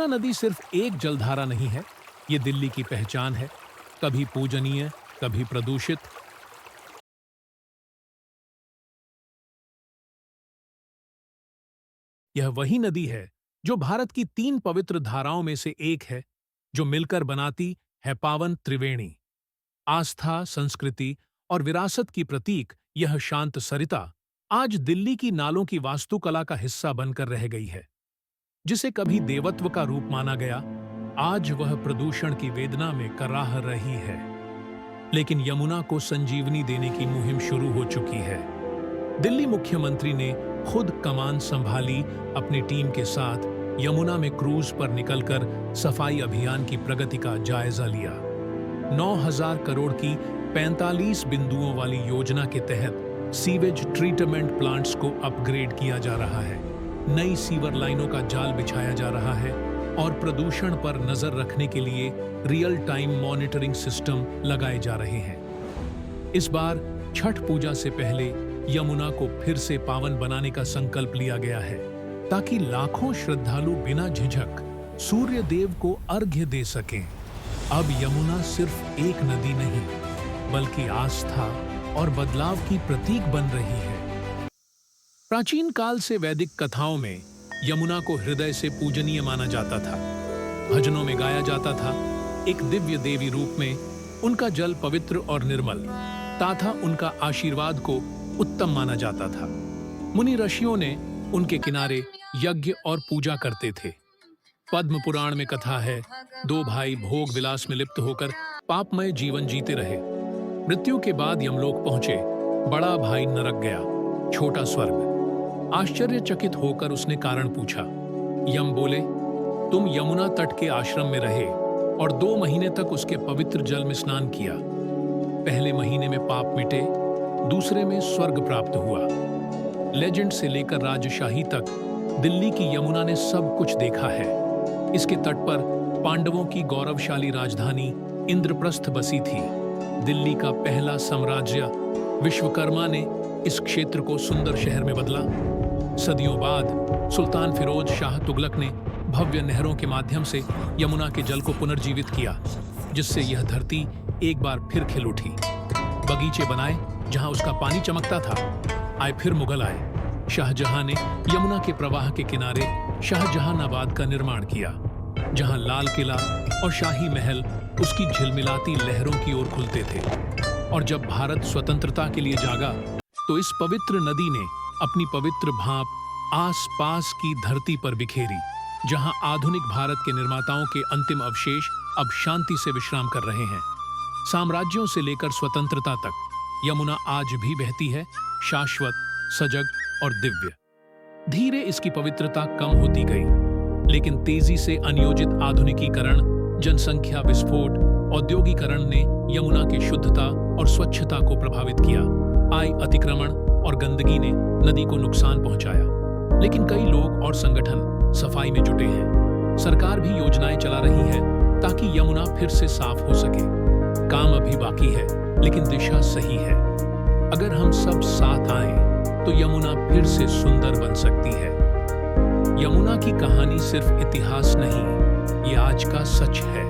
नदी सिर्फ एक जलधारा नहीं है, ये दिल्ली की पहचान है, कभी पूजनीय, कभी प्रदूषित। यह वही नदी है जो भारत की 3 पवित्र धाराओं में से एक है, जो मिलकर बनाती है पावन त्रिवेणी। आस्था, संस्कृति और विरासत की प्रतीक यह शांत सरिता आज दिल्ली की नालों की वास्तुकला का हिस्सा बनकर रह गई है। जिसे कभी देवत्व का रूप माना गया, आज वह प्रदूषण की वेदना में कराह रही है। लेकिन यमुना को संजीवनी देने की मुहिम शुरू हो चुकी है। दिल्ली मुख्यमंत्री ने खुद कमान संभाली, अपनी टीम के साथ यमुना में क्रूज पर निकलकर सफाई अभियान की प्रगति का जायजा लिया। 9,000 करोड़ की 45 बिंदुओं वाली योजना के तहत सीवेज ट्रीटमेंट प्लांट्स को अपग्रेड किया जा रहा है, नई सीवर लाइनों का जाल बिछाया जा रहा है और प्रदूषण पर नजर रखने के लिए रियल टाइम मॉनिटरिंग सिस्टम लगाए जा रहे हैं। इस बार छठ पूजा से पहले यमुना को फिर से पावन बनाने का संकल्प लिया गया है, ताकि लाखों श्रद्धालु बिना झिझक सूर्य देव को अर्घ्य दे सकें। अब यमुना सिर्फ एक नदी नहीं, बल्कि आस्था और बदलाव की प्रतीक बन रही है। प्राचीन काल से वैदिक कथाओं में यमुना को हृदय से पूजनीय माना जाता था। भजनों में गाया जाता था, एक दिव्य देवी रूप में उनका जल पवित्र और निर्मल तथा उनका आशीर्वाद को उत्तम माना जाता था। मुनि ऋषियों ने उनके किनारे यज्ञ और पूजा करते थे। पद्म पुराण में कथा है, 2 भाई भोग विलास में लिप्त होकर पापमय जीवन जीते रहे। मृत्यु के बाद यमलोक पहुंचे। बड़ा भाई नरक गया, छोटा स्वर्ग। आश्चर्यचकित होकर उसने कारण पूछा। यम बोले, तुम यमुना तट के आश्रम में रहे और 2 महीने तक उसके पवित्र जल में स्नान किया। पहले महीने में पाप मिटे, दूसरे में स्वर्ग प्राप्त हुआ। लेजेंड से लेकर राजशाही तक दिल्ली की यमुना ने सब कुछ देखा है। इसके तट पर पांडवों की गौरवशाली राजधानी इंद्रप्रस्थ बसी थी। दिल्ली का पहला साम्राज्य विश्वकर्मा ने इस क्षेत्र को सुंदर शहर में बदला। सदियों बाद सुल्तान फिरोज शाह तुगलक ने भव्य नहरों के माध्यम से यमुना के जल को पुनर्जीवित किया, जिससे यह धरती एक बार फिर खिल उठी। बगीचे बनाए जहां उसका पानी चमकता था। आए फिर मुगल आए। शाहजहां ने यमुना के प्रवाह के किनारे शाहजहानाबाद का निर्माण किया, जहां लाल किला और शाही महल उसकी झिलमिलाती लहरों की ओर खुलते थे। और जब भारत स्वतंत्रता के लिए जागा, तो इस पवित्र नदी ने अपनी पवित्र भाप आस-पास की धरती पर बिखेरी, जहां आधुनिक भारत के निर्माताओं के अंतिम अवशेष अब शांति से विश्राम कर रहे हैं। साम्राज्यों से लेकर स्वतंत्रता तक यमुना आज भी बहती है, शाश्वत, सजग और दिव्य। धीरे इसकी पवित्रता कम होती गई, लेकिन तेजी से अनियोजित आधुनिकीकरण, जनसंख्या विस्फोट, औद्योगिकरण ने यमुना की शुद्धता और स्वच्छता को प्रभावित किया। आय अतिक्रमण और गंदगी ने नदी को नुकसान पहुंचाया। लेकिन कई लोग और संगठन सफाई में जुटे हैं। सरकार भी योजनाएं चला रही है ताकि यमुना फिर से साफ हो सके। काम अभी बाकी है, लेकिन दिशा सही है। अगर हम सब साथ आएं, तो यमुना फिर से सुंदर बन सकती है। यमुना की कहानी सिर्फ इतिहास नहीं, ये आज का सच है।